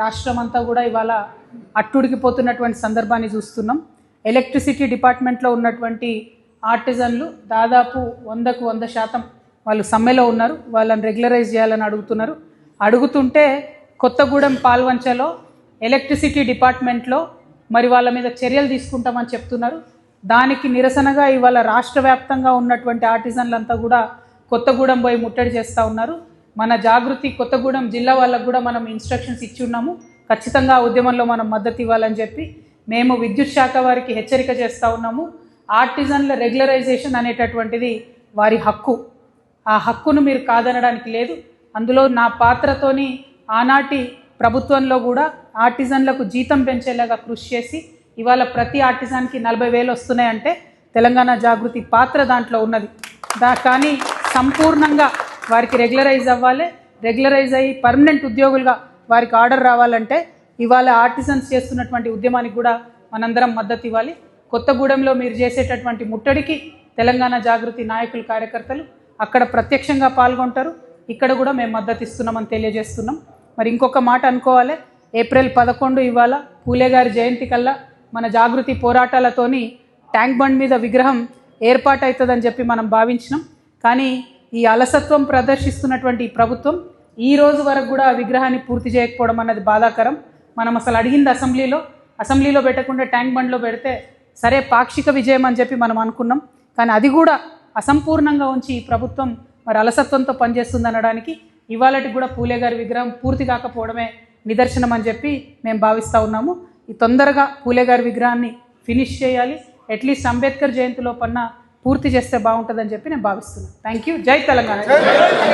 రాష్ట్రం అంతా కూడా ఇవాళ అట్టుడికిపోతున్నటువంటి సందర్భాన్ని చూస్తున్నాం. ఎలక్ట్రిసిటీ డిపార్ట్మెంట్లో ఉన్నటువంటి ఆర్టిజన్లు దాదాపు 100% వాళ్ళు సమ్మెలో ఉన్నారు. వాళ్ళని రెగ్యులరైజ్ చేయాలని అడుగుతుంటే కొత్తగూడెం పాల్వంచలో ఎలక్ట్రిసిటీ డిపార్ట్మెంట్లో మరి వాళ్ళ మీద చర్యలు తీసుకుంటామని చెప్తున్నారు. దానికి నిరసనగా ఇవాళ రాష్ట్ర వ్యాప్తంగా ఉన్నటువంటి ఆర్టిజన్లంతా కూడా కొత్తగూడెం పోయి ముట్టడి చేస్తూ ఉన్నారు. మన జాగృతి కొత్తగూడెం జిల్లా వాళ్ళకు కూడా మనం ఇన్స్ట్రక్షన్స్ ఇచ్చి ఉన్నాము. ఖచ్చితంగా ఉద్యమంలో మనం మద్దతు ఇవ్వాలని చెప్పి మేము విద్యుత్ శాఖ వారికి హెచ్చరిక చేస్తూ ఉన్నాము. ఆర్టిజన్ల రెగ్యులరైజేషన్ అనేటటువంటిది వారి హక్కు. ఆ హక్కును మీరు కాదనడానికి లేదు. అందులో నా పాత్రతోని ఆనాటి ప్రభుత్వంలో కూడా ఆర్టిజన్లకు జీతం పెంచేలాగా కృషి చేసి ఇవాళ ప్రతి ఆర్టిజన్కి 40,000 వస్తున్నాయంటే తెలంగాణ జాగృతి పాత్ర దాంట్లో ఉన్నది. కానీ సంపూర్ణంగా వారికి రెగ్యులరైజ్ అవ్వాలి. రెగ్యులరైజ్ అయ్యి పర్మనెంట్ ఉద్యోగులుగా వారికి ఆర్డర్ రావాలంటే ఇవాళ ఆర్టిజన్స్ చేస్తున్నటువంటి ఉద్యమానికి కూడా మనందరం మద్దతు ఇవ్వాలి. కొత్తగూడెంలో మీరు చేసేటటువంటి ముట్టడికి తెలంగాణ జాగృతి నాయకులు కార్యకర్తలు అక్కడ ప్రత్యక్షంగా పాల్గొంటారు. ఇక్కడ కూడా మేము మద్దతు ఇస్తున్నామని తెలియజేస్తున్నాం. మరి ఇంకొక మాట అనుకోవాలి, ఏప్రిల్ 11 ఇవాళ పూలే గారి జయంతి కల్లా మన జాగృతి పోరాటాలతోని ట్యాంక్ బండ్ మీద విగ్రహం ఏర్పాటవుతుందని చెప్పి మనం భావించినాం. కానీ ఈ అలసత్వం ప్రదర్శిస్తున్నటువంటి ఈ ప్రభుత్వం ఈ రోజు వరకు కూడా ఆ విగ్రహాన్ని పూర్తి చేయకపోవడం అన్నది బాధాకరం. మనం అసలు అడిగింది అసెంబ్లీలో పెట్టకుండా ట్యాంక్ బండ్లో పెడితే సరే పాక్షిక విజయం అని చెప్పి మనం అనుకున్నాం. కానీ అది కూడా అసంపూర్ణంగా ఉంచి ఈ ప్రభుత్వం మరి అలసత్వంతో పనిచేస్తుంది అనడానికి ఇవాళకి కూడా పూలే గారి విగ్రహం పూర్తి కాకపోవడమే నిదర్శనం అని చెప్పి మేము భావిస్తూ ఉన్నాము. ఈ తొందరగా పూలే గారి విగ్రహాన్ని ఫినిష్ చేయాలి. అట్లీస్ట్ అంబేద్కర్ జయంతిలో పూర్తి చేస్తే బాగుంటుందని చెప్పి నేను భావిస్తున్నాను. Thank you. జై తెలంగాణ.